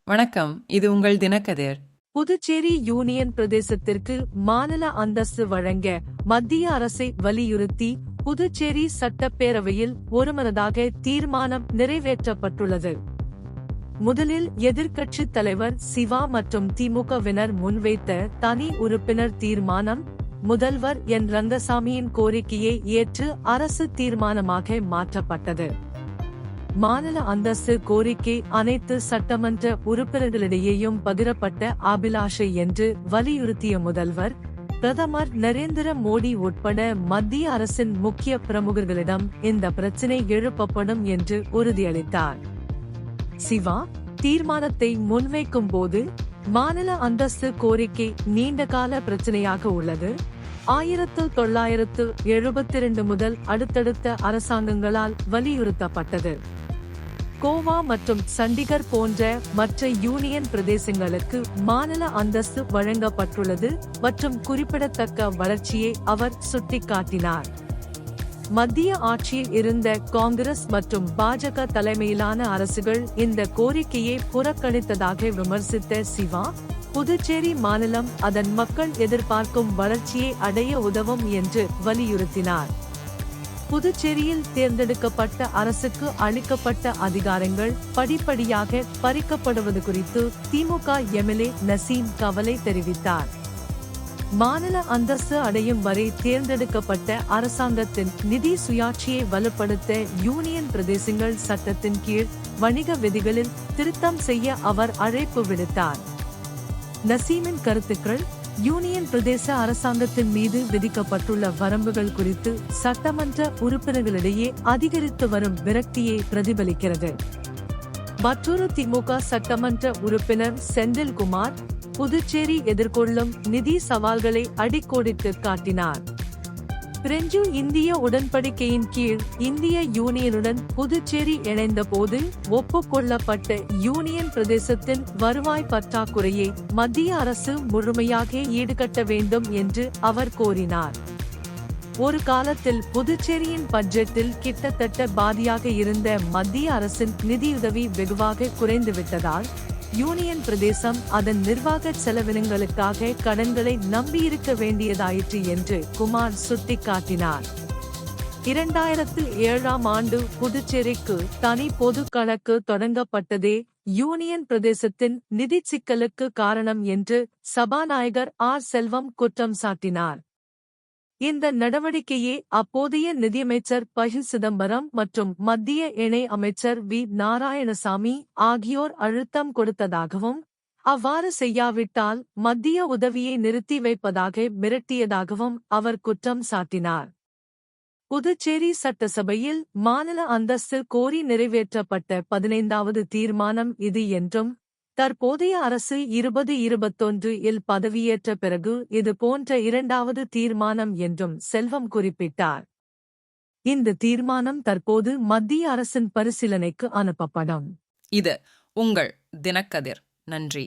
வணக்கம். இது உங்கள் தினக்கதிர். புதுச்சேரி யூனியன் பிரதேசத்திற்கு மாநில அந்தஸ்து வழங்க மத்திய அரசை வலியுறுத்தி புதுச்சேரி சட்டப்பேரவையில் ஒருமனதாக தீர்மானம் நிறைவேற்றப்பட்டுள்ளது. முதலில் எதிர்க்கட்சித் தலைவர் சிவா மற்றும் திமுகவினர் முன்வைத்த தனி உறுப்பினர் தீர்மானம் முதல்வர் என் ரங்கசாமியின் கோரிக்கையை ஏற்று அரசு தீர்மானமாக மாற்றப்பட்டது. மாநில அந்தஸ்து கோரிக்கை அனைத்து சட்டமன்ற உறுப்பினர்களிடையேயும் பகிரப்பட்ட அபிலாஷை என்று வலியுறுத்திய முதல்வர் பிரதமர் நரேந்திர மோடி உட்பட மத்திய அரசின் முக்கிய பிரமுகர்களிடம் இந்த பிரச்சினை எழுப்பப்படும் என்று உறுதியளித்தார். சிவா தீர்மானத்தை முன்வைக்கும் போது மாநில அந்தஸ்து கோரிக்கை நீண்டகால பிரச்சினையாக உள்ளது. 1972 முதல் அடுத்தடுத்த அரசாங்கங்களால் வலியுறுத்தப்பட்டது. கோவா மற்றும் சண்டிகர் போன்ற மற்ற யூனியன் பிரதேசங்களுக்கு மாநில அந்தஸ்து வழங்கப்பட்டுள்ளது மற்றும் குறிப்பிடத்தக்க வளர்ச்சியை அவர் சுட்டிக்காட்டினார். மத்திய ஆட்சியில் இருந்த காங்கிரஸ் மற்றும் பாஜக தலைமையிலான அரசுகள் இந்த கோரிக்கையை புறக்கணித்ததாக விமர்சித்த சிவா, புதுச்சேரி மாநிலம் அதன் மக்கள் எதிர்பார்க்கும் வளர்ச்சியை அடைய உதவும் என்று வலியுறுத்தினார். புதுச்சேரியில் தேர்ந்தெடுக்கப்பட்ட அரசுக்கு அளிக்கப்பட்ட அதிகாரங்கள் படிப்படியாக பறிக்கப்படுவது குறித்து திமுக எம்எல்ஏ நசீம் கவலை தெரிவித்தார். மாநில அந்தஸ்து அடையும் வரை தேர்ந்தெடுக்கப்பட்ட அரசாங்கத்தின் நிதி சுயாட்சியை வலுப்படுத்த யூனியன் பிரதேசங்கள் சட்டத்தின் கீழ் வணிக விதிகளில் திருத்தம் செய்ய அவர் அழைப்பு விடுத்தார். நசீமின் கருத்துக்கள் யூனியன் பிரதேச அரசாங்கத்தின் மீது விதிக்கப்பட்டுள்ள வரம்புகள் குறித்து சட்டமன்ற உறுப்பினர்களிடையே அதிகரித்து வரும் விரக்தியை பிரதிபலிக்கிறது. மற்றொரு திமுக சட்டமன்ற உறுப்பினர் செந்தில்குமார் புதுச்சேரி எதிர்கொள்ளும் நிதி சவால்களை அடிக்கோடிட்டு காட்டினார். பிரெஞ்சு இந்திய உடன்படிக்கையின் கீழ் இந்திய யூனியனுடன் புதுச்சேரி இணைந்த போது ஒப்புக்கொள்ளப்பட்ட யூனியன் பிரதேசத்தின் வருவாய் பற்றாக்குறையை மத்திய அரசு முழுமையாக ஈடுகட்ட வேண்டும் என்று அவர் கோரினார். ஒரு காலத்தில் புதுச்சேரியின் பட்ஜெட்டில் கிட்டத்தட்ட பாதியாக இருந்த மத்திய அரசின் நிதியுதவி வெகுவாக குறைந்துவிட்டதால் யூனியன் பிரதேசம் அதன் நிர்வாக செலவினங்களுக்காக கடன்களை நம்பியிருக்க வேண்டியதாயிற்று என்று குமார் சுட்டிக்காட்டினார். 2007 புதுச்சேரிக்கு தனி பொது கணக்கு தொடங்கப்பட்டதே யூனியன் பிரதேசத்தின் நிதி சிக்கலுக்கு காரணம் என்று சபாநாயகர் ஆர். செல்வம் குற்றம் சாட்டினார். இந்த நடவடிக்கையே அப்போதைய நிதியமைச்சர் ப. சிதம்பரம் மற்றும் மத்திய இணை அமைச்சர் வி. நாராயணசாமி ஆகியோர் அழுத்தம் கொடுத்ததாகவும், அவ்வாறு செய்யாவிட்டால் மத்திய உதவியை நிறுத்தி வைப்பதாக மிரட்டியதாகவும் அவர் குற்றம் சாட்டினார். புதுச்சேரி சட்டசபையில் மாநில அந்தஸ்து கோரி நிறைவேற்றப்பட்ட 15வது தீர்மானம் இது என்றும், தற்போதைய அரசு 2021 பதவியேற்ற பிறகு இது போன்ற 2வது தீர்மானம் என்றும் செல்வம் குறிப்பிட்டார். இந்த தீர்மானம் தற்போது மத்திய அரசின் பரிசீலனைக்கு அனுப்பப்படும். இது உங்கள் தினக்கதிர். நன்றி.